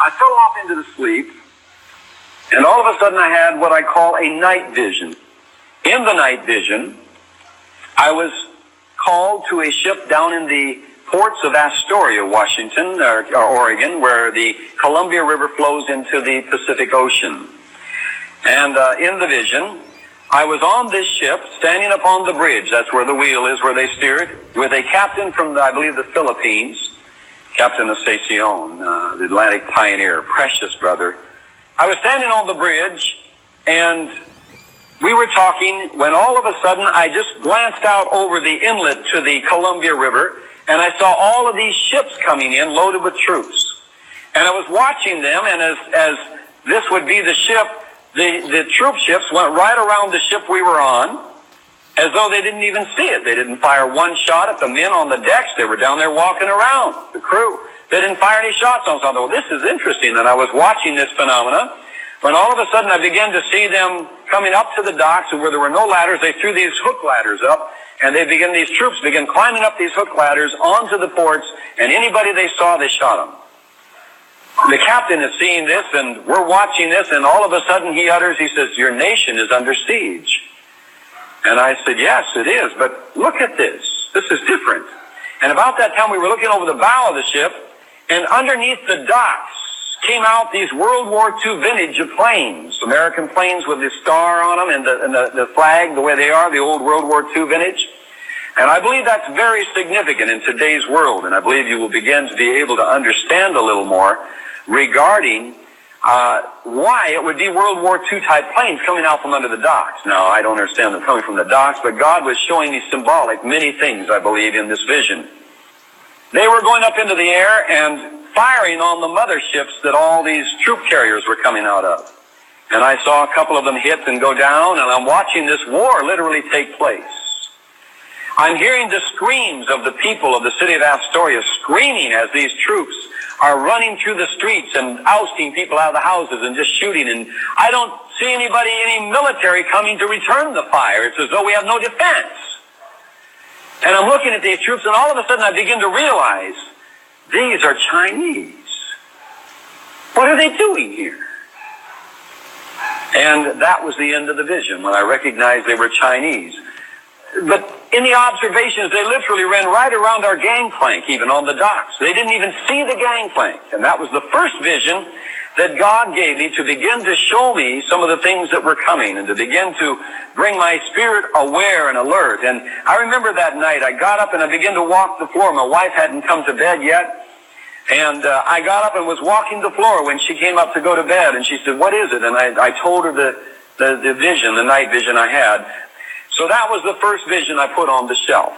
I fell off into the sleep, and all of a sudden I had what I call a night vision. In the night vision, I was called to a ship down in the ports of Astoria, Washington, or Oregon, where the Columbia River flows into the Pacific Ocean. And in the vision, I was on this ship, standing upon the bridge. That's where the wheel is, where they steer it, with a captain from, I believe, the Philippines, Captain Estacion, the Atlantic pioneer, precious brother. I was standing on the bridge, and we were talking when all of a sudden I just glanced out over the inlet to the Columbia River, and I saw all of these ships coming in loaded with troops. And I was watching them, and as this would be the ship, the troop ships went right around the ship we were on, as though they didn't even see it. They didn't fire one shot at the men on the decks. They were down there walking around, the crew. They didn't fire any shots on something. Well, this is interesting. And I was watching this phenomena when all of a sudden I began to see them coming up to the docks, and where there were no ladders, they threw these hook ladders up, and these troops began climbing up these hook ladders onto the ports, and anybody they saw, they shot them. The captain is seeing this, and we're watching this, and all of a sudden he utters, he says, "Your nation is under siege." And I said, "Yes, it is, but look at this. This is different." And about that time we were looking over the bow of the ship, and underneath the docks came out these World War II vintage of planes, American planes with the star on them and the flag the way they are, the old World War II vintage. And I believe that's very significant in today's world, and I believe you will begin to be able to understand a little more regarding why it would be World War II type planes coming out from under the docks. Now, I don't understand them coming from the docks, but God was showing me symbolic many things, I believe, in this vision. They were going up into the air and firing on the motherships that all these troop carriers were coming out of. And I saw a couple of them hit and go down, and I'm watching this war literally take place. I'm hearing the screams of the people of the city of Astoria screaming as these troops are running through the streets and ousting people out of the houses and just shooting. And I don't see anybody, any military coming to return the fire. It's as though we have no defense. And I'm looking at these troops, and all of a sudden I begin to realize these are Chinese. What are they doing here? And that was the end of the vision, when I recognized they were Chinese. But in the observations, they literally ran right around our gangplank, even on the docks. They didn't even see the gangplank. And that was the first vision that God gave me, to begin to show me some of the things that were coming, and to begin to bring my spirit aware and alert. And I remember that night, I got up and I began to walk the floor. My wife hadn't come to bed yet. And I got up and was walking the floor when she came up to go to bed. And she said, "What is it?" And I told her the vision, the night vision I had. So that was the first vision I put on the shelf.